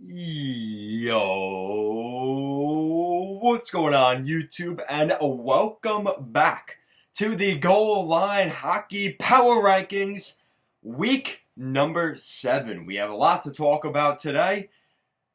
Yo, what's going on, YouTube? And welcome back to the Goal Line Hockey Power Rankings, week number 7. We have a lot to talk about today.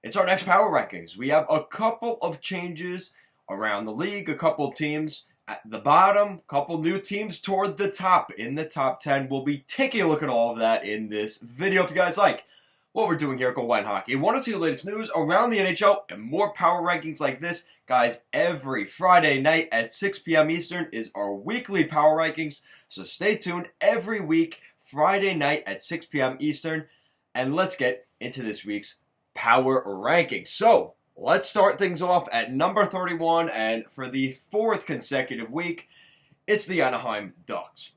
It's our next Power Rankings. We have a couple of changes around the league, a couple teams at the bottom, a couple new teams toward the top in the top 10. We'll be taking a look at all of that in this video. If you guys like what we're doing here at Goal Line Hockey and want to see the latest news around the NHL and more power rankings like this, guys, every Friday night at 6 p.m. Eastern is our weekly power rankings. So stay tuned every week, Friday night at 6 p.m. Eastern. And let's get into this week's power rankings. So let's start things off at number 31. And for the fourth consecutive week, it's the Anaheim Ducks.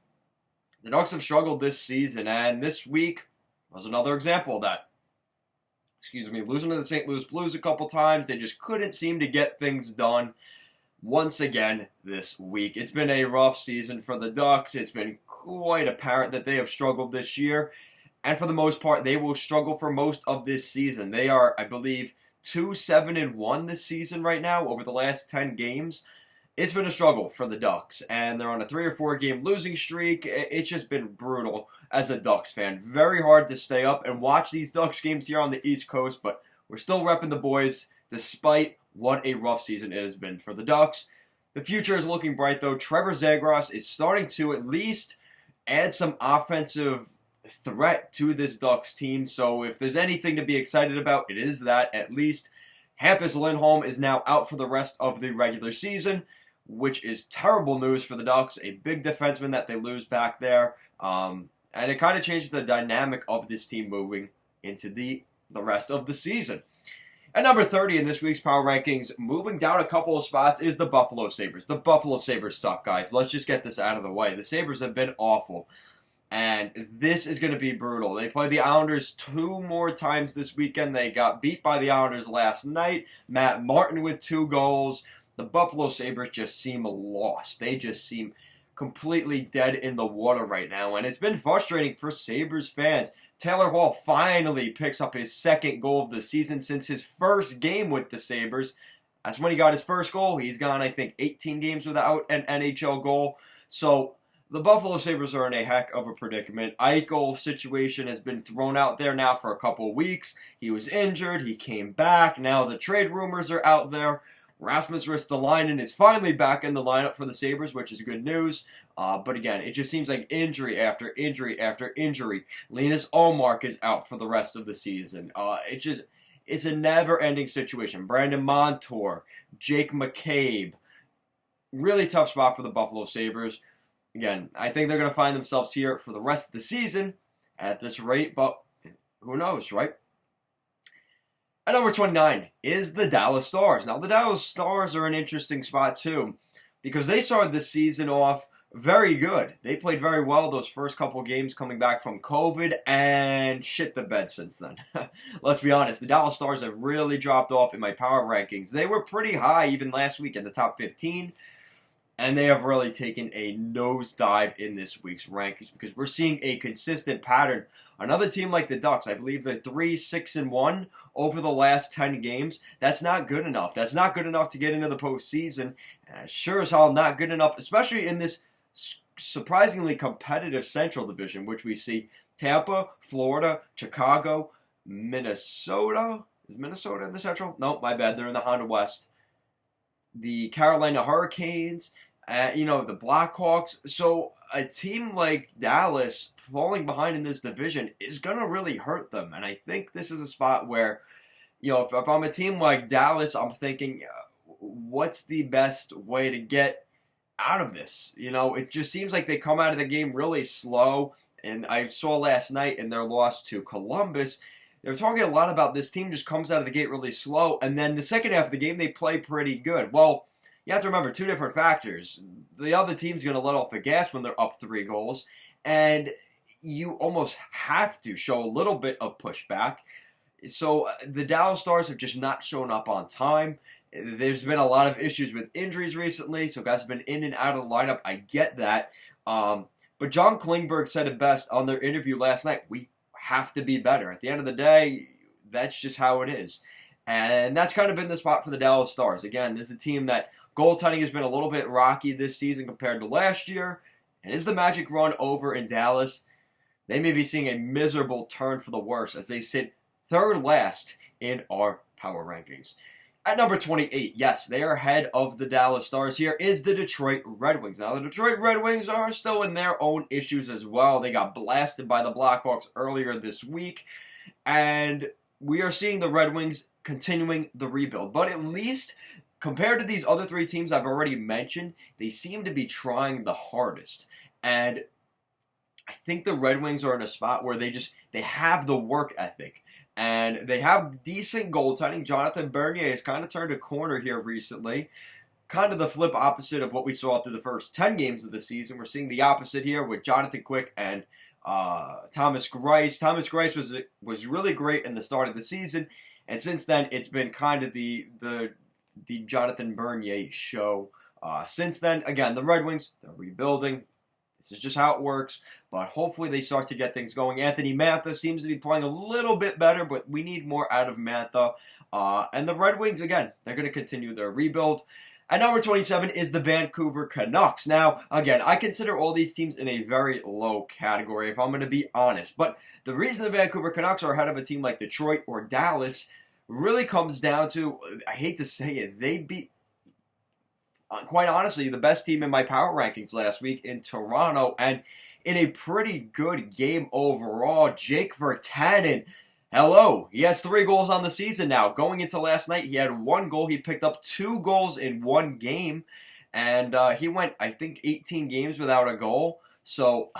The Ducks have struggled this season, and this week was another example of that. Losing to the St. Louis Blues a couple times. They just couldn't seem to get things done once again this week. It's been a rough season for the Ducks. It's been quite apparent that they have struggled this year. And for the most part, they will struggle for most of this season. They are, I believe, 2-7-1 this season right now over the last 10 games. It's been a struggle for the Ducks, and they're on a 3 or 4 game losing streak. It's just been brutal as a Ducks fan. Very hard to stay up and watch these Ducks games here on the East Coast, but we're still repping the boys despite what a rough season it has been for the Ducks. The future is looking bright, though. Trevor Zegras is starting to at least add some offensive threat to this Ducks team, so if there's anything to be excited about, it is that at least. Hampus Lindholm is now out for the rest of the regular season, which is terrible news for the Ducks. A big defenseman that they lose back there. And it kind of changes the dynamic of this team moving into the rest of the season. At number 30 in this week's Power Rankings, moving down a couple of spots, is the Buffalo Sabres. The Buffalo Sabres suck, guys. Let's just get this out of the way. The Sabres have been awful, and this is going to be brutal. They play the Islanders 2 more times this weekend. They got beat by the Islanders last night. Matt Martin with 2 goals. The Buffalo Sabres just seem lost. They just seem completely dead in the water right now, and it's been frustrating for Sabres fans. Taylor Hall finally picks up his second goal of the season since his first game with the Sabres. That's when he got his first goal. He's gone, I think, 18 games without an NHL goal. So the Buffalo Sabres are in a heck of a predicament. Eichel's situation has been thrown out there now for a couple of weeks. He was injured. He came back. Now the trade rumors are out there. Rasmus Ristolainen is finally back in the lineup for the Sabres, which is good news. But again, it just seems like injury after injury after injury. Linus Ullmark is out for the rest of the season. It's a never-ending situation. Brandon Montour, Jake McCabe. Really tough spot for the Buffalo Sabres. Again, I think they're going to find themselves here for the rest of the season at this rate, but who knows, right? At number 29 is the Dallas Stars. Now, the Dallas Stars are an interesting spot, too, because they started this season off very good. They played very well those first couple games coming back from COVID and shit the bed since then. Let's be honest, the Dallas Stars have really dropped off in my power rankings. They were pretty high even last week in the top 15, and they have really taken a nosedive in this week's rankings because we're seeing a consistent pattern. Another team like the Ducks, I believe they're 3-6-1 over the last 10 games. That's not good enough. That's not good enough to get into the postseason. Sure as hell not good enough, especially in this surprisingly competitive Central Division, which we see Tampa, Florida, Chicago, Minnesota. Is Minnesota in the Central? No, my bad. They're in the Honda West. The Carolina Hurricanes, the Blackhawks. So a team like Dallas falling behind in this division is going to really hurt them. And I think this is a spot where, if I'm a team like Dallas, I'm thinking, what's the best way to get out of this? It just seems like they come out of the game really slow. And I saw last night in their loss to Columbus, they were talking a lot about this team just comes out of the gate really slow, and then the second half of the game, they play pretty good. Well, you have to remember 2 different factors. The other team's going to let off the gas when they're up 3 goals, and you almost have to show a little bit of pushback. So the Dallas Stars have just not shown up on time. There's been a lot of issues with injuries recently, so guys have been in and out of the lineup. I get that. But John Klingberg said it best on their interview last night. We have to be better. At the end of the day, that's just how it is. And that's kind of been the spot for the Dallas Stars. Again, this is a team that goaltending has been a little bit rocky this season compared to last year. And is the magic run over in Dallas? They may be seeing a miserable turn for the worse as they sit third last in our power rankings. At number 28, yes, they are ahead of the Dallas Stars. Here is the Detroit Red Wings. Now, the Detroit Red Wings are still in their own issues as well. They got blasted by the Blackhawks earlier this week. And we are seeing the Red Wings continuing the rebuild. But at least, compared to these other three teams I've already mentioned, they seem to be trying the hardest. And I think the Red Wings are in a spot where they have the work ethic. And they have decent goaltending. Jonathan Bernier has kind of turned a corner here recently. Kind of the flip opposite of what we saw through the first 10 games of the season. We're seeing the opposite here with Jonathan Quick and Thomas Greiss. Thomas Greiss was really great in the start of the season. And since then, it's been kind of the Jonathan Bernier show. Since then, again, the Red Wings, they're rebuilding. This is just how it works, but hopefully they start to get things going. Anthony Mantha seems to be playing a little bit better, but we need more out of Mantha. And the Red Wings, again, they're going to continue their rebuild. At number 27 is the Vancouver Canucks. Now, again, I consider all these teams in a very low category, if I'm going to be honest. But the reason the Vancouver Canucks are ahead of a team like Detroit or Dallas really comes down to, I hate to say it, they beat, quite honestly, the best team in my power rankings last week in Toronto, and in a pretty good game overall. Jake Virtanen, hello, he has 3 goals on the season now. Going into last night, he had 1 goal. He picked up 2 goals in 1 game, and he went, I think, 18 games without a goal. So,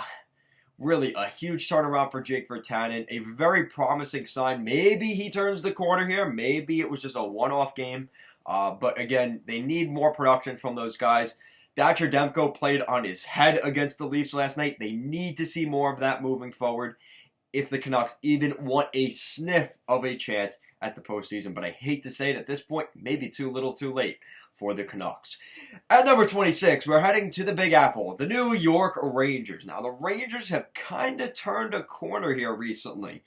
really, a huge turnaround for Jake Virtanen. A very promising sign. Maybe he turns the corner here. Maybe it was just a one-off game. But again, they need more production from those guys. Thatcher Demko played on his head against the Leafs last night. They need to see more of that moving forward if the Canucks even want a sniff of a chance at the postseason. But I hate to say it at this point, maybe too little too late for the Canucks. At number 26, we're heading to the Big Apple, the New York Rangers. Now, the Rangers have kind of turned a corner here recently.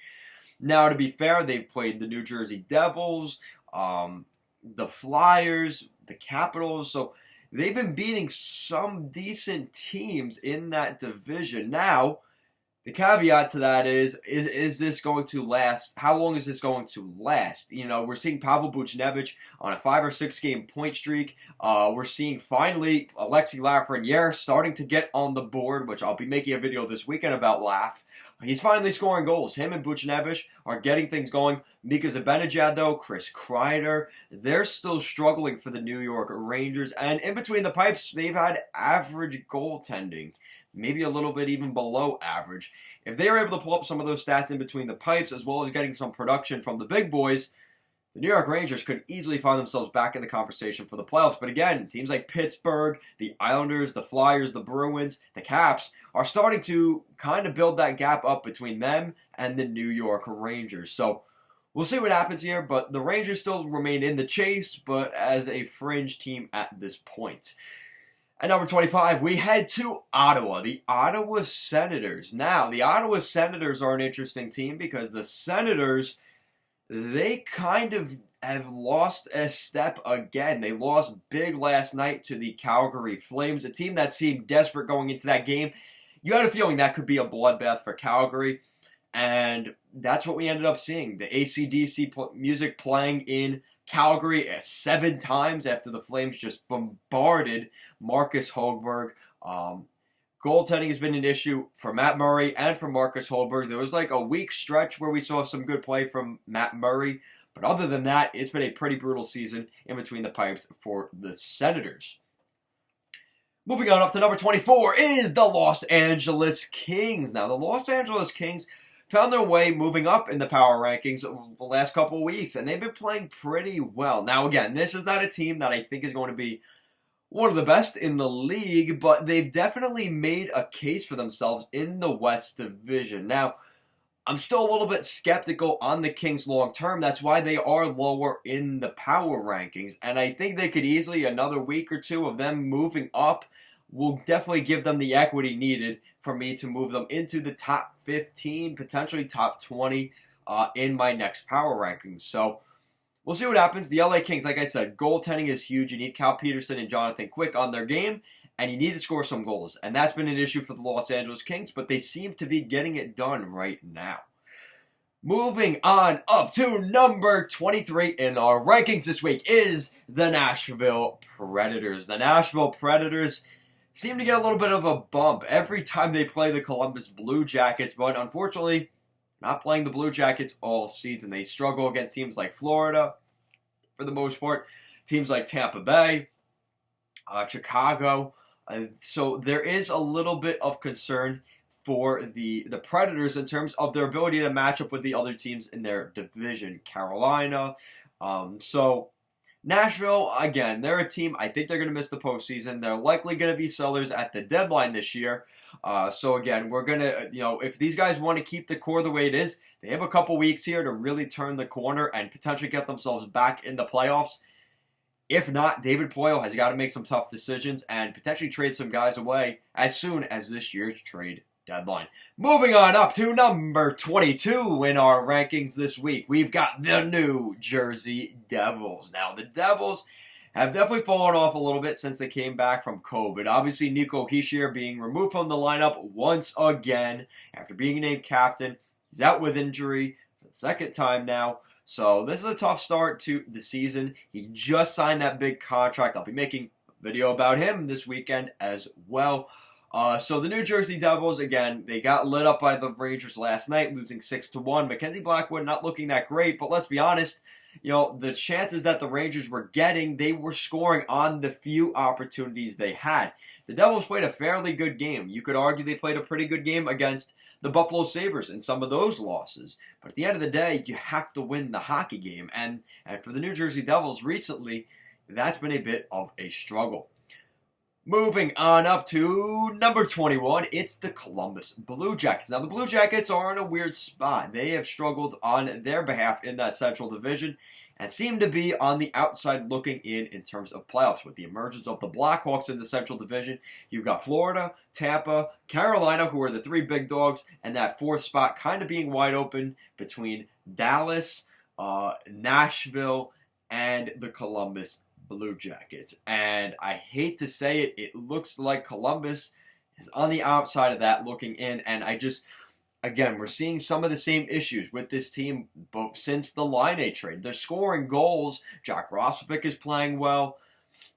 Now, to be fair, they've played the New Jersey Devils, the Flyers, the Capitals, so they've been beating some decent teams in that division. Now, the caveat to that is this going to last? How long is this going to last? You know, we're seeing Pavel Buchnevich on a 5 or 6 game point streak. We're seeing finally Alexi Lafreniere starting to get on the board, which I'll be making a video this weekend about Laf. He's finally scoring goals. Him and Buchnevich are getting things going. Mika Zibanejad, though, Chris Kreider, they're still struggling for the New York Rangers. And in between the pipes, they've had average goaltending. Maybe a little bit even below average. If they are able to pull up some of those stats in between the pipes, as well as getting some production from the big boys, the New York Rangers could easily find themselves back in the conversation for the playoffs. But again, teams like Pittsburgh, the Islanders, the Flyers, the Bruins, the Caps are starting to kind of build that gap up between them and the New York Rangers. So we'll see what happens here, but the Rangers still remain in the chase, but as a fringe team at this point. At number 25, we head to Ottawa, the Ottawa Senators. Now, the Ottawa Senators are an interesting team because the Senators, they kind of have lost a step again. They lost big last night to the Calgary Flames, a team that seemed desperate going into that game. You had a feeling that could be a bloodbath for Calgary, and that's what we ended up seeing. The AC/DC music playing in Calgary 7 times after the Flames just bombarded Marcus Hogberg. Goaltending has been an issue for Matt Murray and for Marcus Hogberg. There was like a week stretch where we saw some good play from Matt Murray. But other than that, it's been a pretty brutal season in between the pipes for the Senators. Moving on up to number 24 is the Los Angeles Kings. Now, the Los Angeles Kings found their way moving up in the power rankings the last couple of weeks, and they've been playing pretty well. Now, again, this is not a team that I think is going to be one of the best in the league, but they've definitely made a case for themselves in the West Division. Now, I'm still a little bit skeptical on the Kings long term. That's why they are lower in the power rankings, and I think they could easily, another week or two of them moving up will definitely give them the equity needed for me to move them into the top 15, potentially top 20. in my next power rankings. So we'll see what happens. The LA Kings, like I said, goaltending is huge. You need Cal Peterson and Jonathan Quick on their game, and you need to score some goals. And that's been an issue for the Los Angeles Kings, but they seem to be getting it done right now. Moving on up to number 23 in our rankings this week is the Nashville Predators. The Nashville Predators seem to get a little bit of a bump every time they play the Columbus Blue Jackets, but unfortunately, not playing the Blue Jackets all season. They struggle against teams like Florida, for the most part, teams like Tampa Bay, Chicago. So there is a little bit of concern for the Predators in terms of their ability to match up with the other teams in their division. Carolina. So Nashville, again, they're a team, I think they're going to miss the postseason. They're likely going to be sellers at the deadline this year. So again, we're going to, if these guys want to keep the core the way it is, they have a couple weeks here to really turn the corner and potentially get themselves back in the playoffs. If not, David Poile has got to make some tough decisions and potentially trade some guys away as soon as this year's trade deadline. Moving on up to number 22 in our rankings this week, we've got the New Jersey Devils. Now, the Devils have definitely fallen off a little bit since they came back from COVID. Obviously, Nico Hischier being removed from the lineup once again after being named captain. He's out with injury for the second time now. So this is a tough start to the season. He just signed that big contract. I'll be making a video about him this weekend as well. So the New Jersey Devils, again, they got lit up by the Rangers last night, losing 6-1. Mackenzie Blackwood not looking that great, but let's be honest, the chances that the Rangers were getting, they were scoring on the few opportunities they had. The Devils played a fairly good game. You could argue they played a pretty good game against the Buffalo Sabres in some of those losses. But at the end of the day, you have to win the hockey game. And for the New Jersey Devils recently, that's been a bit of a struggle. Moving on up to number 21, it's the Columbus Blue Jackets. Now, the Blue Jackets are in a weird spot. They have struggled on their behalf in that Central Division and seem to be on the outside looking in terms of playoffs. With the emergence of the Blackhawks in the Central Division, you've got Florida, Tampa, Carolina, who are the three big dogs, and that fourth spot kind of being wide open between Dallas, Nashville, and the Columbus Blue Jackets. And I hate to say it, it looks like Columbus is on the outside of that looking in, and again, we're seeing some of the same issues with this team both since the Line trade. They're scoring goals. Jack Roslovic is playing well,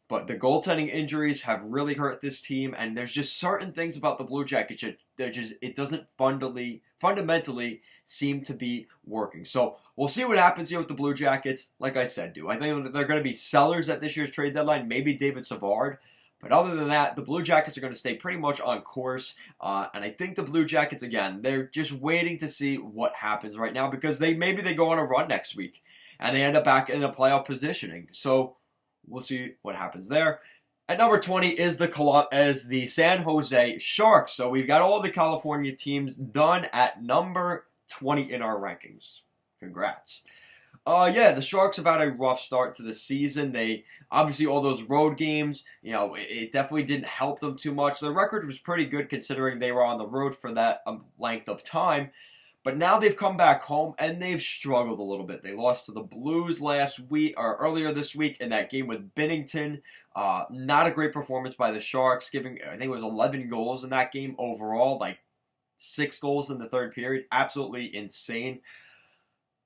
but the goaltending injuries have really hurt this team, and there's just certain things about the Blue Jackets that it doesn't fundamentally seem to be working. So we'll see what happens here with the Blue Jackets. Like I said, I think they're going to be sellers at this year's trade deadline, maybe David Savard. But other than that, the Blue Jackets are going to stay pretty much on course. And I think the Blue Jackets, again, they're just waiting to see what happens right now because maybe they go on a run next week and they end up back in a playoff positioning. So we'll see what happens there. At number 20 is the San Jose Sharks. So we've got all the California teams done at number 20 in our rankings. Congrats. The Sharks have had a rough start to the season. They, obviously, all those road games, it definitely didn't help them too much. Their record was pretty good considering they were on the road for that length of time. But now they've come back home and they've struggled a little bit. They lost to the Blues earlier this week in that game with Binnington. Not a great performance by the Sharks, giving, I think it was 11 goals in that game overall, like 6 goals in the third period. Absolutely insane.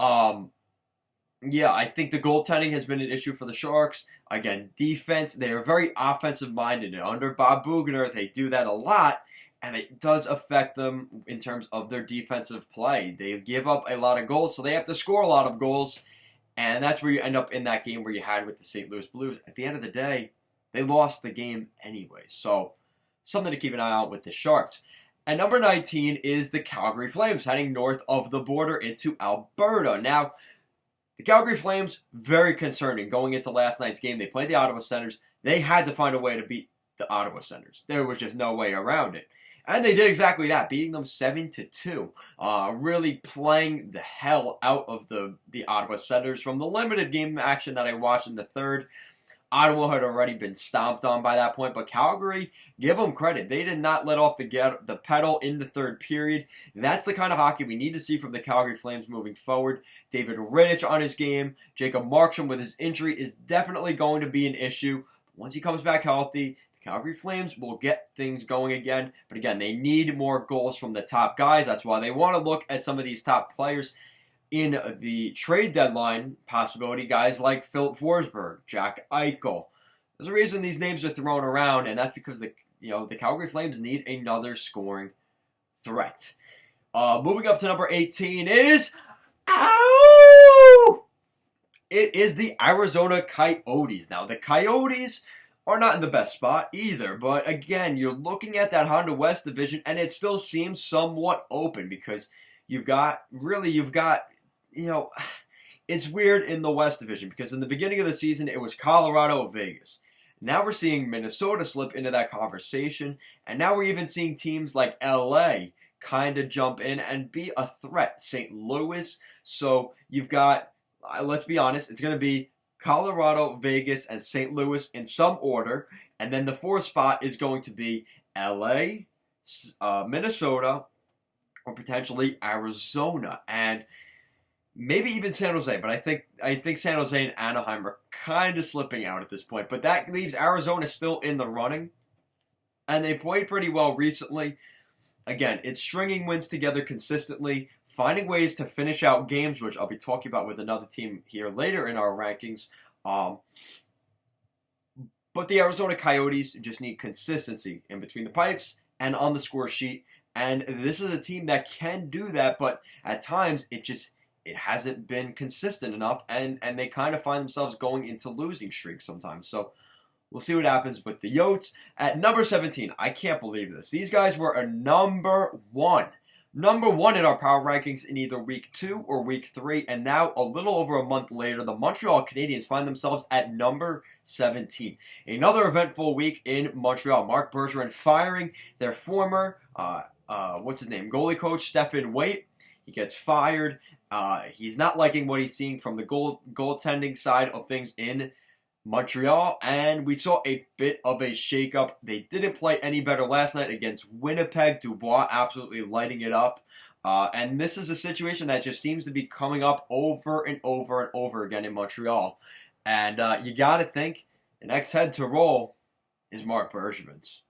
I think the goaltending has been an issue for the Sharks. Again, defense, they are very offensive-minded, and under Bob Boughner, they do that a lot, and it does affect them in terms of their defensive play. They give up a lot of goals, so they have to score a lot of goals, and that's where you end up in that game where you had with the St. Louis Blues. At the end of the day, they lost the game anyway, so something to keep an eye out with the Sharks. And number 19 is the Calgary Flames, heading north of the border into Alberta. Now, the Calgary Flames, very concerning going into last night's game. They played the Ottawa Senators. They had to find a way to beat the Ottawa Senators. There was just no way around it. And they did exactly that, beating them 7-2. Really playing the hell out of the Ottawa Senators from the limited game action that I watched in the third. Ottawa had already been stomped on by that point, but Calgary, give them credit. They did not let off the pedal in the third period. That's the kind of hockey we need to see from the Calgary Flames moving forward. David Rittich on his game. Jacob Markstrom with his injury is definitely going to be an issue. Once he comes back healthy, the Calgary Flames will get things going again. But again, they need more goals from the top guys. That's why they want to look at some of these top players in the trade deadline possibility, guys like Philip Forsberg, Jack Eichel. There's a reason these names are thrown around, and that's because the Calgary Flames need another scoring threat. Moving up to number 18 is it is the Arizona Coyotes. Now, the Coyotes are not in the best spot either, but again, you're looking at that Honda West division, and it still seems somewhat open because you've got, it's weird in the West Division because in the beginning of the season, it was Colorado, Vegas. Now we're seeing Minnesota slip into that conversation, and now we're even seeing teams like LA kind of jump in and be a threat. St. Louis. So you've got, let's be honest, it's going to be Colorado, Vegas, and St. Louis in some order, and then the fourth spot is going to be LA, Minnesota, or potentially Arizona, and maybe even San Jose. But I think San Jose and Anaheim are kind of slipping out at this point. But that leaves Arizona still in the running, and they played pretty well recently. Again, it's stringing wins together consistently, finding ways to finish out games, which I'll be talking about with another team here later in our rankings. But the Arizona Coyotes just need consistency in between the pipes and on the score sheet. And this is a team that can do that, but at times it hasn't been consistent enough, and they kind of find themselves going into losing streaks sometimes. So we'll see what happens with the Yotes. At number 17, I can't believe this. These guys were a number one in our power rankings in either week 2 or week 3, and now a little over a month later, the Montreal Canadiens find themselves at number 17. Another eventful week in Montreal. Marc Bergevin firing their former goalie coach Stephen Waite. He gets fired. He's not liking what he's seeing from the goaltending side of things in Montreal, and we saw a bit of a shakeup. They didn't play any better last night against Winnipeg. Dubois absolutely lighting it up. And this is a situation that just seems to be coming up over and over and over again in Montreal. And you got to think the next head to roll is Marc Bergevin's.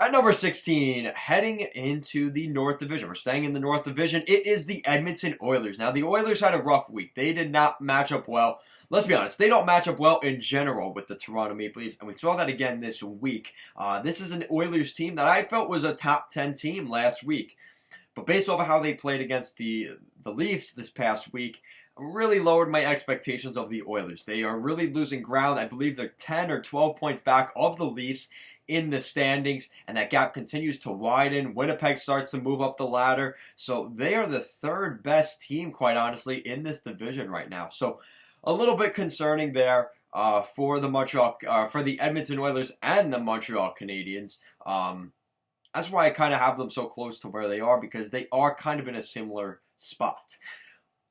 At number 16, heading into the North Division. We're staying in the North Division. It is the Edmonton Oilers. Now, the Oilers had a rough week. They did not match up well. Let's be honest, they don't match up well in general with the Toronto Maple Leafs, and we saw that again this week. This is an Oilers team that I felt was a top 10 team last week. But based off of how they played against the Leafs this past week, I really lowered my expectations of the Oilers. They are really losing ground. I believe they're 10 or 12 points back of the Leafs in the standings, and that gap continues to widen. Winnipeg starts to move up the ladder, so they are the third best team, quite honestly, in this division right now. So a little bit concerning there for the Edmonton Oilers and the Montreal Canadiens. That's why I kind of have them so close to where they are, because they are kind of in a similar spot.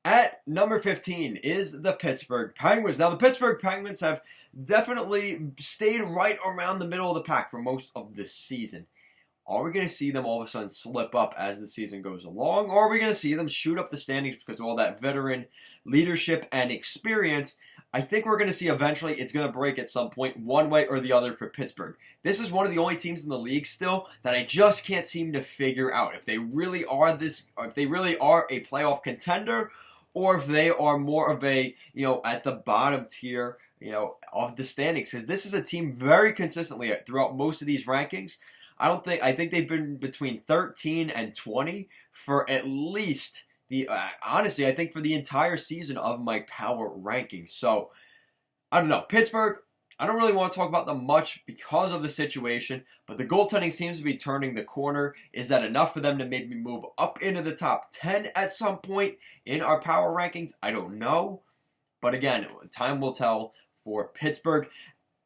At number 15 is the Pittsburgh Penguins. Now, the Pittsburgh Penguins have definitely stayed right around the middle of the pack for most of this season. Are we going to see them all of a sudden slip up as the season goes along, or are we going to see them shoot up the standings because of all that veteran leadership and experience? I think we're going to see eventually it's going to break at some point, one way or the other for Pittsburgh. This is one of the only teams in the league still that I just can't seem to figure out if they really are a playoff contender, or if they are more of a, at the bottom tier, of the standings. Because this is a team very consistently throughout most of these rankings. I think they've been between 13 and 20 for at least honestly, I think for the entire season of my power rankings. So, I don't know. Pittsburgh, I don't really want to talk about them much because of the situation, but the goaltending seems to be turning the corner. Is that enough for them to maybe move up into the top 10 at some point in our power rankings? I don't know. But again, time will tell for Pittsburgh.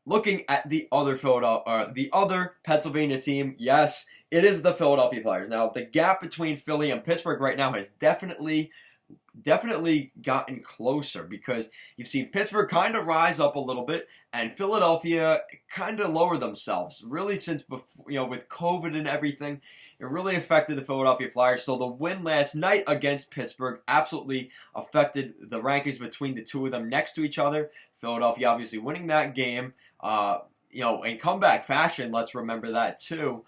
Looking at the other Pennsylvania team, yes, it is the Philadelphia Flyers. Now, the gap between Philly and Pittsburgh right now has definitely definitely gotten closer because you've seen Pittsburgh kind of rise up a little bit and Philadelphia kind of lower themselves. Really, since before, with COVID and everything, it really affected the Philadelphia Flyers. So the win last night against Pittsburgh absolutely affected the rankings between the two of them next to each other. Philadelphia obviously winning that game, in comeback fashion. Let's remember that too.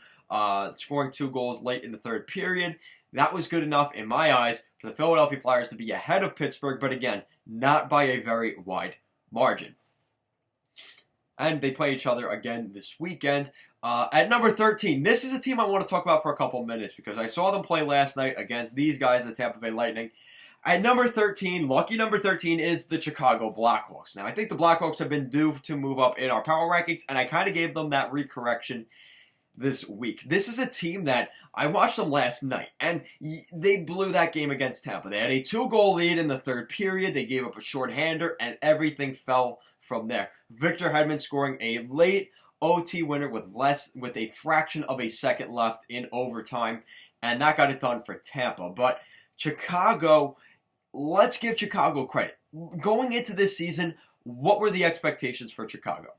Scoring 2 goals late in the third period. That was good enough, in my eyes, for the Philadelphia Flyers to be ahead of Pittsburgh, but again, not by a very wide margin. And they play each other again this weekend. At number 13, this is a team I want to talk about for a couple minutes because I saw them play last night against these guys, the Tampa Bay Lightning. At number 13, lucky number 13, is the Chicago Blackhawks. Now, I think the Blackhawks have been due to move up in our power rankings, and I kind of gave them that recorrection this week. This is a team that I watched them last night, and they blew that game against Tampa. They had a 2-goal lead in the third period. They gave up a shorthander, and everything fell from there. Victor Hedman scoring a late OT winner with a fraction of a second left in overtime, and that got it done for Tampa. But Chicago, let's give Chicago credit. Going into this season, what were the expectations for Chicago?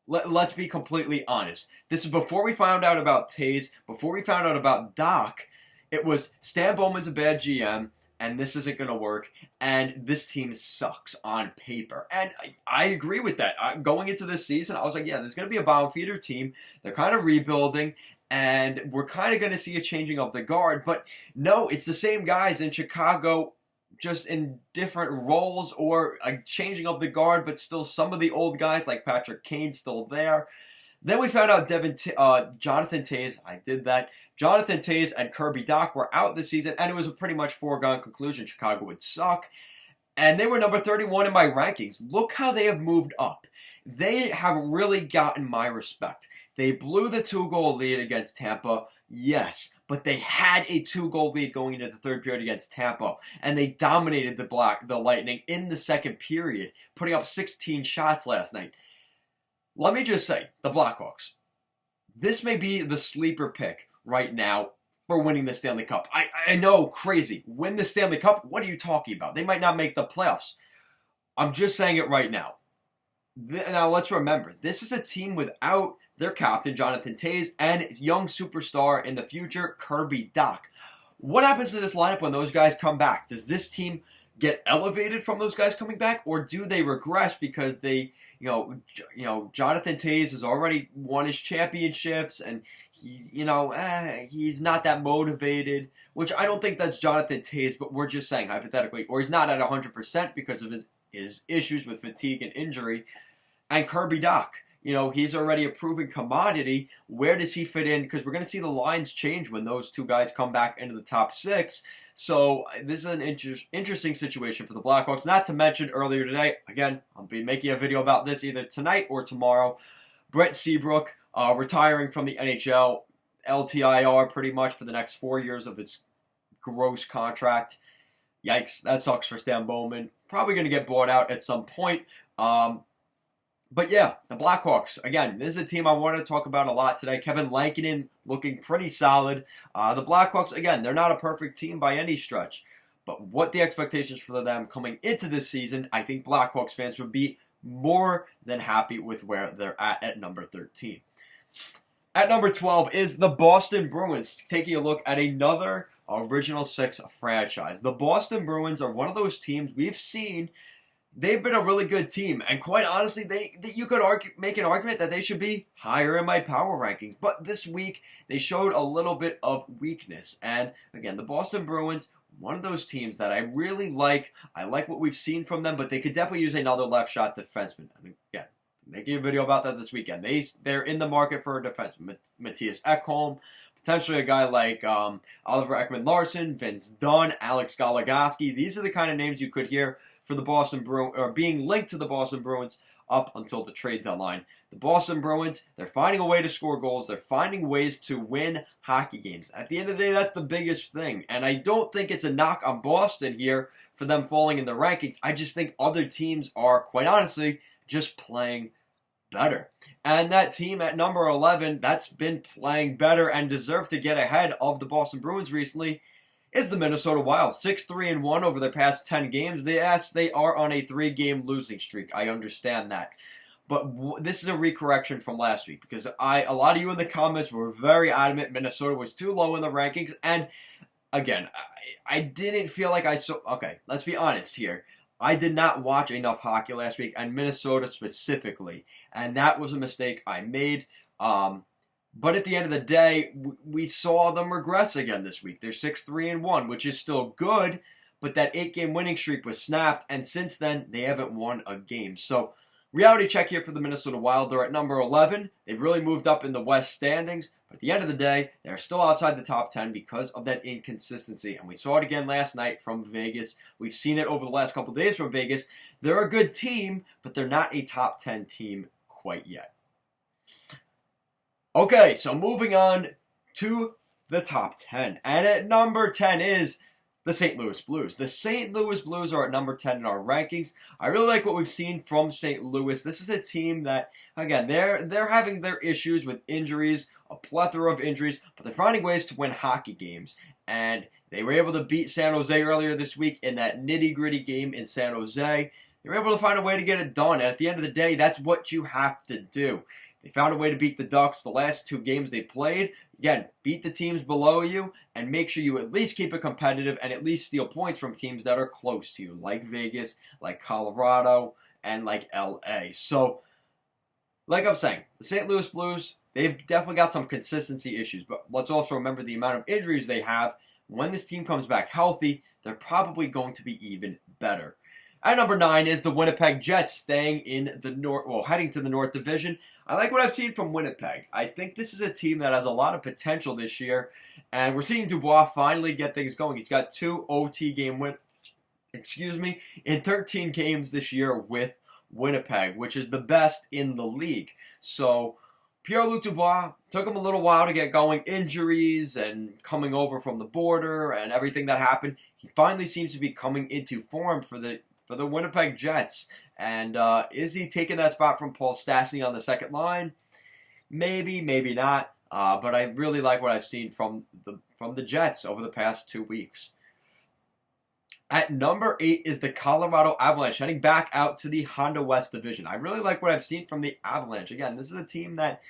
Let's be completely honest. This is before we found out about Taves, before we found out about Doc. It was Stan Bowman's a bad GM, and this isn't going to work, and this team sucks on paper. And I agree with that. Going into this season, I was like, yeah, there's going to be a bottom feeder team. They're kind of rebuilding, and we're kind of going to see a changing of the guard. But no, it's the same guys in Chicago, just in different roles, or a changing of the guard, but still some of the old guys like Patrick Kane still there. Then we found out Jonathan Taves, Jonathan Taves and Kirby Dach were out this season, and it was a pretty much foregone conclusion Chicago would suck. And they were number 31 in my rankings. Look how they have moved up. They have really gotten my respect. They blew the 2-goal lead against Tampa, yes, but they had a 2-goal lead going into the third period against Tampa, and they dominated the Lightning in the second period, putting up 16 shots last night. Let me just say, the Blackhawks, this may be the sleeper pick right now for winning the Stanley Cup. I know, crazy. Win the Stanley Cup? What are you talking about? They might not make the playoffs. I'm just saying it right now. Now, let's remember, this is a team without their captain, Jonathan Taves, and young superstar in the future, Kirby Dach. What happens to this lineup when those guys come back? Does this team get elevated from those guys coming back, or do they regress because they, Jonathan Taves has already won his championships, and he's not that motivated, which I don't think that's Jonathan Taves, but we're just saying hypothetically, or he's not at 100% because of his issues with fatigue and injury. And Kirby Dach, he's already a proven commodity. Where does he fit in? Because we're going to see the lines change when those two guys come back into the top 6. So this is an interesting situation for the Blackhawks. Not to mention earlier today, again, I'll be making a video about this either tonight or tomorrow, Brent Seabrook retiring from the NHL, LTIR pretty much for the next 4 years of his gross contract. Yikes, that sucks for Stan Bowman. Probably going to get bought out at some point. But yeah, the Blackhawks, again, this is a team I want to talk about a lot today. Kevin Lankinen looking pretty solid. The Blackhawks, again, they're not a perfect team by any stretch. But what the expectations for them coming into this season, I think Blackhawks fans would be more than happy with where they're at number 13. At number 12 is the Boston Bruins, taking a look at another Original Six franchise. The Boston Bruins are one of those teams we've seen. They've been a really good team, and quite honestly, you could make an argument that they should be higher in my power rankings. But this week, they showed a little bit of weakness. And again, the Boston Bruins, one of those teams that I really like. I like what we've seen from them, but they could definitely use another left shot defenseman. Again, making a video about that this weekend. They're in the market for a defenseman. Matthias Ekholm, potentially a guy like Oliver Ekman-Larsson, Vince Dunn, Alex Goligoski. These are the kind of names you could hear for the Boston Bruins, or being linked to the Boston Bruins up until the trade deadline. The Boston Bruins, they're finding a way to score goals. They're finding ways to win hockey games. At the end of the day, that's the biggest thing. And I don't think it's a knock on Boston here for them falling in the rankings. I just think other teams are, quite honestly, just playing better. And that team at number 11, that's been playing better and deserved to get ahead of the Boston Bruins recently, is the Minnesota Wild. 6-3-1 over their past 10 games. They are on a 3-game losing streak. I understand that. But this is a recorrection from last week because a lot of you in the comments were very adamant Minnesota was too low in the rankings. And again, I didn't feel like I saw. Okay, let's be honest here. I did not watch enough hockey last week, and Minnesota specifically, and that was a mistake I made. But at the end of the day, we saw them regress again this week. They're 6-3-1, which is still good, but that 8-game winning streak was snapped, and since then, they haven't won a game. So, reality check here for the Minnesota Wild. They're at number 11. They've really moved up in the West standings, but at the end of the day, they're still outside the top 10 because of that inconsistency, and we saw it again last night from Vegas. We've seen it over the last couple days from Vegas. They're a good team, but they're not a top 10 team quite yet. Okay, so moving on to the top 10. And at number 10 is the St. Louis Blues. The St. Louis Blues are at number 10 in our rankings. I really like what we've seen from St. Louis. This is a team that, again, they're having their issues with injuries, a plethora of injuries, but they're finding ways to win hockey games. And they were able to beat San Jose earlier this week in that nitty-gritty game in San Jose. They were able to find a way to get it done. And at the end of the day, that's what you have to do. They found a way to beat the Ducks the last 2 games they played. Again, beat the teams below you and make sure you at least keep it competitive and at least steal points from teams that are close to you, like Vegas, like Colorado, and like LA. So, like I'm saying, the St. Louis Blues, they've definitely got some consistency issues, but let's also remember the amount of injuries they have. When this team comes back healthy, they're probably going to be even better. At number 9 is the Winnipeg Jets, staying in the North, heading to the North Division. I like what I've seen from Winnipeg. I think this is a team that has a lot of potential this year, and we're seeing Dubois finally get things going. He's got 2 OT game wins, in 13 games this year with Winnipeg, which is the best in the league. So Pierre-Luc Dubois took him a little while to get going. Injuries and coming over from the border and everything that happened. He finally seems to be coming into form for the Winnipeg Jets. And is he taking that spot from Paul Stastny on the second line? Maybe, maybe not. But I really like what I've seen from the Jets over the past 2 weeks. At number 8 is the Colorado Avalanche, heading back out to the Honda West Division. I really like what I've seen from the Avalanche. Again, this is a team that,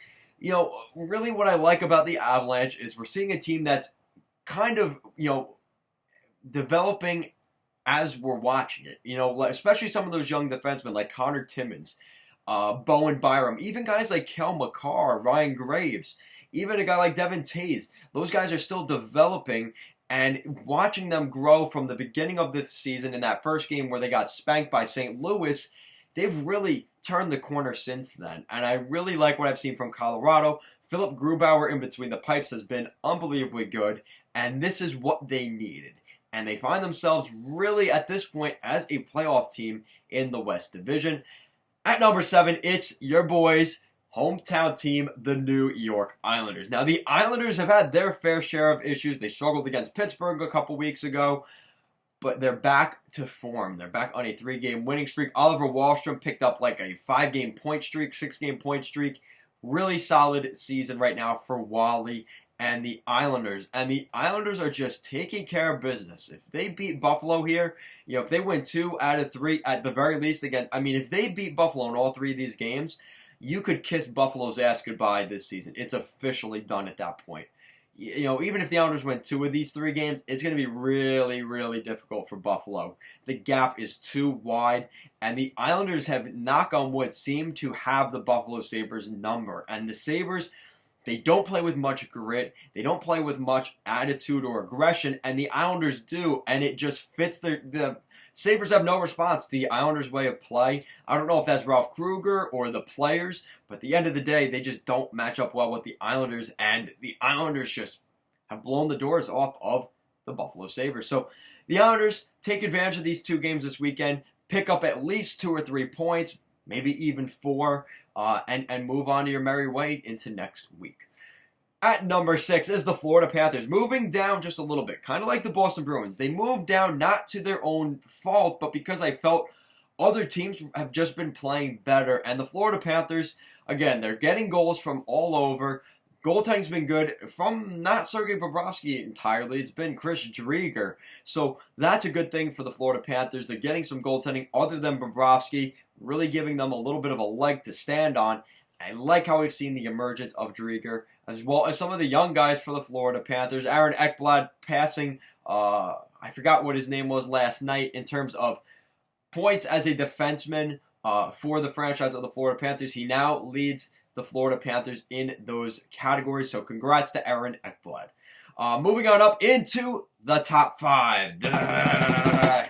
really what I like about the Avalanche is we're seeing a team that's kind of, developing as we're watching it, especially some of those young defensemen like Connor Timmins, Bowen Byram, even guys like Kel McCarr, Ryan Graves, even a guy like Devin Tays. Those guys are still developing, and watching them grow from the beginning of the season in that first game where they got spanked by St. Louis, they've really turned the corner since then. And I really like what I've seen from Colorado. Philip Grubauer in between the pipes has been unbelievably good, and this is what they needed. And they find themselves really at this point as a playoff team in the West Division. At number 7, it's your boys' hometown team, the New York Islanders. Now, the Islanders have had their fair share of issues. They struggled against Pittsburgh a couple weeks ago, but they're back to form. They're back on a 3-game winning streak. Oliver Wahlstrom picked up like a 5-game point streak, 6-game point streak. Really solid season right now for Wally and the Islanders. And the Islanders are just taking care of business. If they beat Buffalo here, if they win 2 out of 3 at the very least, again, if they beat Buffalo in all 3 of these games, you could kiss Buffalo's ass goodbye this season. It's officially done at that point. Even if the Islanders win 2 of these 3 games, it's going to be really, really difficult for Buffalo. The gap is too wide, and the Islanders have, knock on wood, seemed to have the Buffalo Sabres number. And the Sabres, they don't play with much grit. They don't play with much attitude or aggression, and the Islanders do, and it just fits the Sabres have no response to the Islanders' way of play. I don't know if that's Ralph Kruger or the players, but at the end of the day, they just don't match up well with the Islanders, and the Islanders just have blown the doors off of the Buffalo Sabres. So the Islanders take advantage of these 2 games this weekend, pick up at least 2 or 3 points, maybe even 4, and move on to your merry way into next week. At number 6 is the Florida Panthers, moving down just a little bit, kind of like the Boston Bruins. They moved down not to their own fault, but because I felt other teams have just been playing better. And the Florida Panthers, again, they're getting goals from all over. Goaltending's been good from not Sergei Bobrovsky entirely. It's been Chris Driedger. So that's a good thing for the Florida Panthers. They're getting some goaltending other than Bobrovsky, really giving them a little bit of a leg to stand on. I like how we've seen the emergence of Driedger, as well as some of the young guys for the Florida Panthers. Aaron Ekblad passing, I forgot what his name was last night, in terms of points as a defenseman for the franchise of the Florida Panthers. He now leads the Florida Panthers in those categories. So congrats to Aaron Ekblad. Moving on up into the top 5.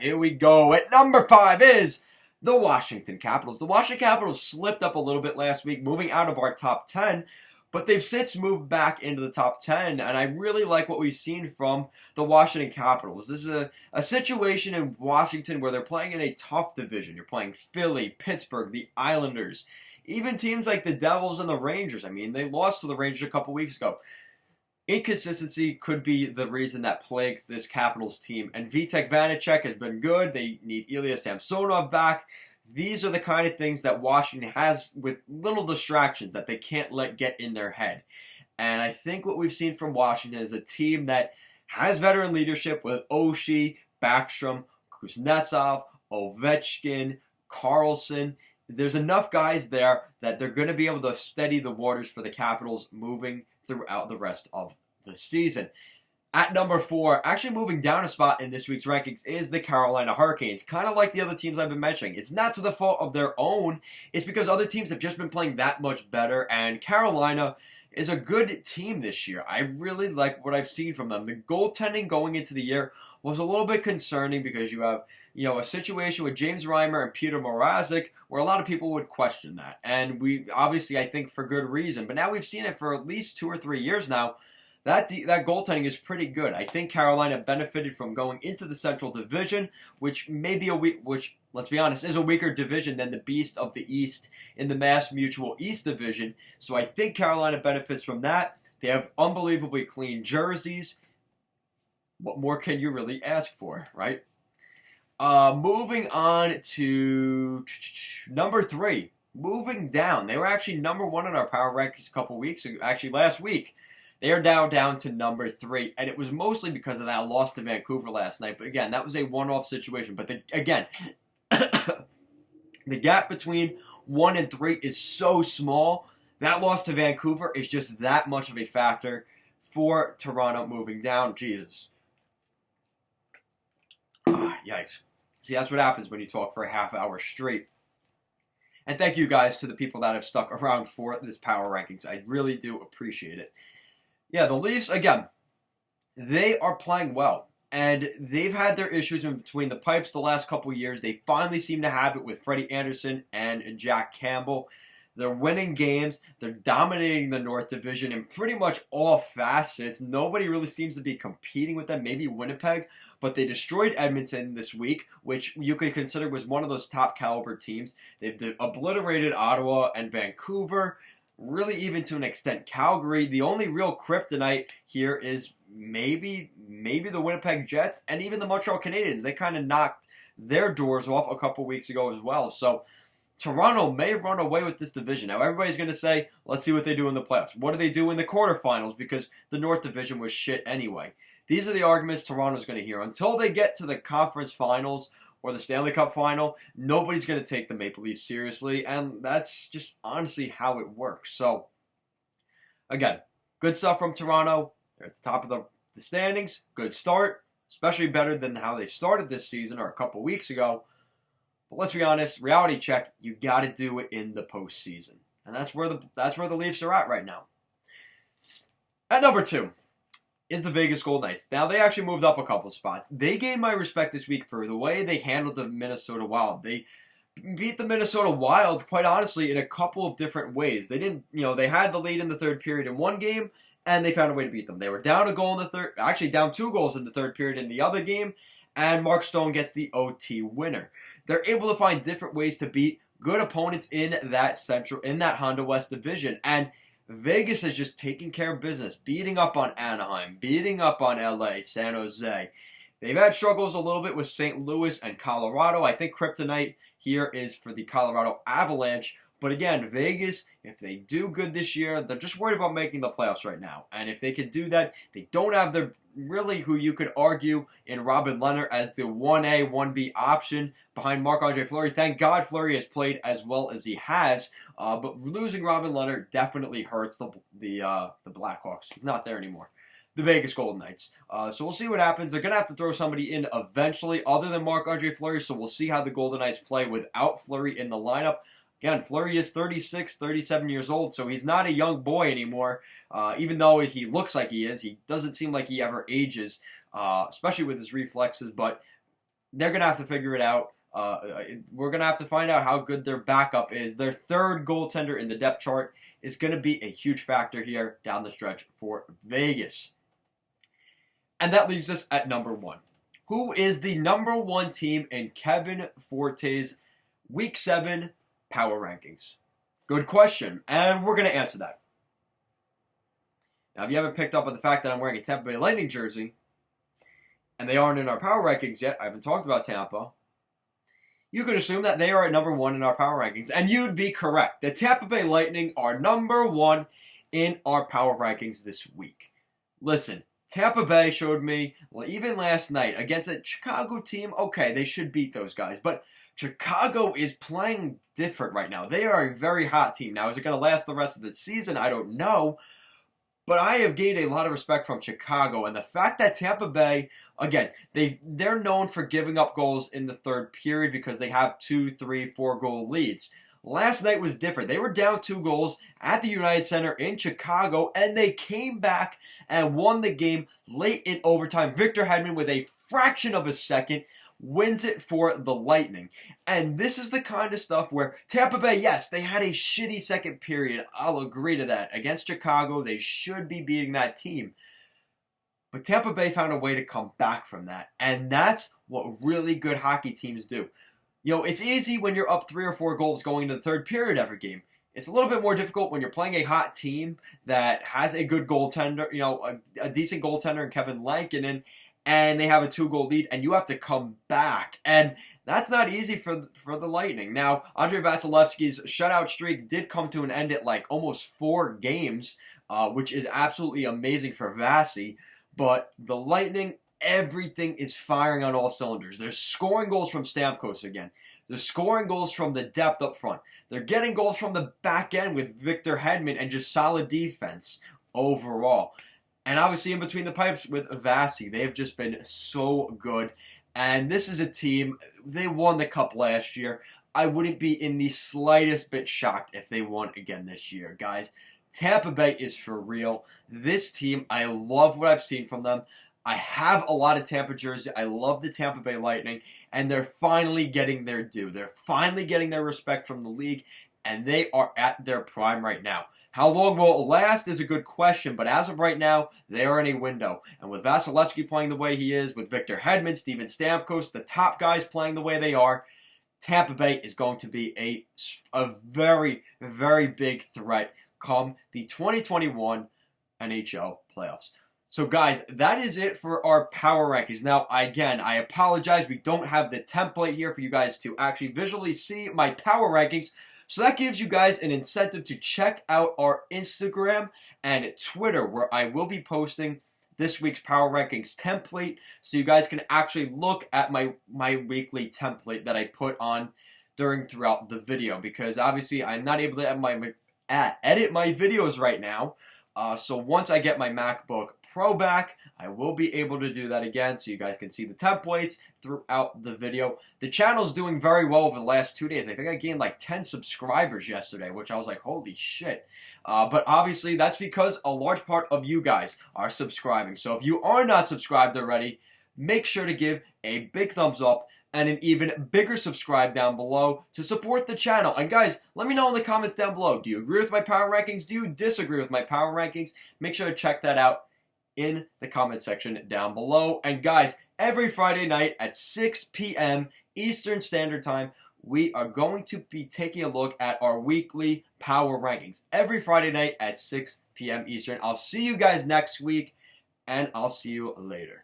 Here we go. At number 5 is the Washington Capitals. The Washington Capitals slipped up a little bit last week, moving out of our top 10, but they've since moved back into the top 10, and I really like what we've seen from the Washington Capitals. This is a situation in Washington where they're playing in a tough division. You're playing Philly, Pittsburgh, the Islanders, even teams like the Devils and the Rangers. I mean, they lost to the Rangers a couple weeks ago. Inconsistency could be the reason that plagues this Capitals team. And Vitek Vanacek has been good. They need Ilya Samsonov back. These are the kind of things that Washington has with little distractions that they can't let get in their head. And I think what we've seen from Washington is a team that has veteran leadership with Oshie, Backstrom, Kuznetsov, Ovechkin, Carlson. There's enough guys there that they're going to be able to steady the waters for the Capitals moving throughout the rest of the season. At number 4, actually moving down a spot in this week's rankings, is the Carolina Hurricanes. Kind of like the other teams I've been mentioning. It's not to the fault of their own. It's because other teams have just been playing that much better, and Carolina is a good team this year. I really like what I've seen from them. The goaltending going into the year was a little bit concerning because you have a situation with James Reimer and Peter Mrazek where a lot of people would question that. And we obviously, I think, for good reason. But now we've seen it for at least 2 or 3 years now. That goaltending is pretty good. I think Carolina benefited from going into the Central Division, which may be which, let's be honest, is a weaker division than the Beast of the East in the Mass Mutual East Division. So I think Carolina benefits from that. They have unbelievably clean jerseys. What more can you really ask for, right? Moving on to number 3. Moving down. They were actually number 1 in our Power Rankings a couple weeks ago. Actually, last week. They are now down to number 3. And it was mostly because of that loss to Vancouver last night. But again, that was a one-off situation. But again, the gap between 1 and 3 is so small. That loss to Vancouver is just that much of a factor for Toronto moving down. Jesus. Yikes. See, that's what happens when you talk for a half hour straight. And thank you guys to the people that have stuck around for this Power Rankings. I really do appreciate it. Yeah, the Leafs, again, they are playing well. And they've had their issues in between the pipes the last couple years. They finally seem to have it with Freddie Anderson and Jack Campbell. They're winning games. They're dominating the North Division in pretty much all facets. Nobody really seems to be competing with them. Maybe Winnipeg. But they destroyed Edmonton this week, which you could consider was one of those top caliber teams. They've obliterated Ottawa and Vancouver. Really, even to an extent, Calgary. The only real kryptonite here is maybe the Winnipeg Jets and even the Montreal Canadiens. They kind of knocked their doors off a couple weeks ago as well. So Toronto may run away with this division. Now, everybody's going to say, let's see what they do in the playoffs. What do they do in the quarterfinals? Because the North Division was shit anyway. These are the arguments Toronto's going to hear. Until they get to the conference finals or the Stanley Cup final, nobody's going to take the Maple Leafs seriously, and that's just honestly how it works. So, again, good stuff from Toronto. They're at the top of the standings. Good start, especially better than how they started this season or a couple weeks ago. But let's be honest, reality check, you got to do it in the postseason. And that's where the Leafs are at right now. At number 2 is the Vegas Golden Knights. Now, they actually moved up a couple spots. They gained my respect this week for the way they handled the Minnesota Wild. They beat the Minnesota Wild, quite honestly, in a couple of different ways. They didn't, they had the lead in the third period in one game, and they found a way to beat them. They were down a goal in the third, actually down 2 goals in the third period in the other game, and Mark Stone gets the OT winner. They're able to find different ways to beat good opponents in that Honda West division, and Vegas is just taking care of business, beating up on Anaheim, beating up on LA, San Jose. They've had struggles a little bit with St. Louis and Colorado. I think kryptonite here is for the Colorado Avalanche, But again, Vegas, if they do good this year, they're just worried about making the playoffs right now. And if they can do that, they don't have the really who you could argue in Robin Lehner as the 1A, 1B option behind Marc-Andre Fleury. Thank God Fleury has played as well as he has. But losing Robin Lehner definitely hurts the Blackhawks. He's not there anymore. The Vegas Golden Knights. So we'll see what happens. They're going to have to throw somebody in eventually other than Marc-Andre Fleury. So we'll see how the Golden Knights play without Fleury in the lineup. Again, Fleury is 36, 37 years old, so he's not a young boy anymore. Even though he looks like he is, he doesn't seem like he ever ages, especially with his reflexes. But they're going to have to figure it out. We're going to have to find out how good their backup is. Their third goaltender in the depth chart is going to be a huge factor here down the stretch for Vegas. And that leaves us at number 1. Who is the number 1 team in Kevin Forte's Week 7 Power Rankings? Good question, and we're going to answer that. Now, if you haven't picked up on the fact that I'm wearing a Tampa Bay Lightning jersey, and they aren't in our Power Rankings yet, I haven't talked about Tampa, you could assume that they are at number 1 in our Power Rankings, and you'd be correct. The Tampa Bay Lightning are number 1 in our Power Rankings this week. Listen, Tampa Bay showed me, well, even last night, against a Chicago team, okay, they should beat those guys, but Chicago is playing different right now. They are a very hot team. Now, is it going to last the rest of the season? I don't know. But I have gained a lot of respect from Chicago. And the fact that Tampa Bay, again, they're known for giving up goals in the third period because they have 2, 3, 4 goal leads. Last night was different. They were down 2 goals at the United Center in Chicago, and they came back and won the game late in overtime. Victor Hedman, with a fraction of a second, wins it for the Lightning. And this is the kind of stuff where Tampa Bay, yes, they had a shitty second period. I'll agree to that. Against Chicago, they should be beating that team. But Tampa Bay found a way to come back from that. And that's what really good hockey teams do. You know, it's easy when you're up 3 or 4 goals going into the third period every game. It's a little bit more difficult when you're playing a hot team that has a good goaltender, you know, a decent goaltender in Kevin Lankinen, and they have a 2-goal lead, and you have to come back. And that's not easy for the Lightning. Now, Andrei Vasilevsky's shutout streak did come to an end at like almost 4 games, which is absolutely amazing for Vasi. But the Lightning, everything is firing on all cylinders. They're scoring goals from Stamkos again. They're scoring goals from the depth up front. They're getting goals from the back end with Victor Hedman and just solid defense overall. And obviously in between the pipes with Vasi, they've just been so good. And this is a team, they won the Cup last year. I wouldn't be in the slightest bit shocked if they won again this year, guys. Tampa Bay is for real. This team, I love what I've seen from them. I have a lot of Tampa jerseys. I love the Tampa Bay Lightning. And they're finally getting their due. They're finally getting their respect from the league. And they are at their prime right now. How long will it last is a good question, but as of right now, they are in a window. And with Vasilevsky playing the way he is, with Victor Hedman, Steven Stamkos, the top guys playing the way they are, Tampa Bay is going to be a very, very big threat come the 2021 NHL playoffs. So guys, that is it for our power rankings. Now, again, I apologize. We don't have the template here for you guys to actually visually see my power rankings. So that gives you guys an incentive to check out our Instagram and Twitter, where I will be posting this week's Power Rankings template, so you guys can actually look at my weekly template that I put on throughout the video, because obviously I'm not able to edit my videos right now. So once I get my MacBook Pro back, I will be able to do that again, so you guys can see the templates throughout the video. The channel's doing very well over the last 2 days. I think I gained like 10 subscribers yesterday, which I was like, holy shit. But obviously, that's because a large part of you guys are subscribing. So if you are not subscribed already, make sure to give a big thumbs up and an even bigger subscribe down below to support the channel. And guys, let me know in the comments down below. Do you agree with my power rankings? Do you disagree with my power rankings? Make sure to check that out in the comment section down below. And guys, every Friday night at 6 p.m. Eastern Standard Time, we are going to be taking a look at our weekly power rankings. Every Friday night at 6 p.m. Eastern. I'll see you guys next week, and I'll see you later.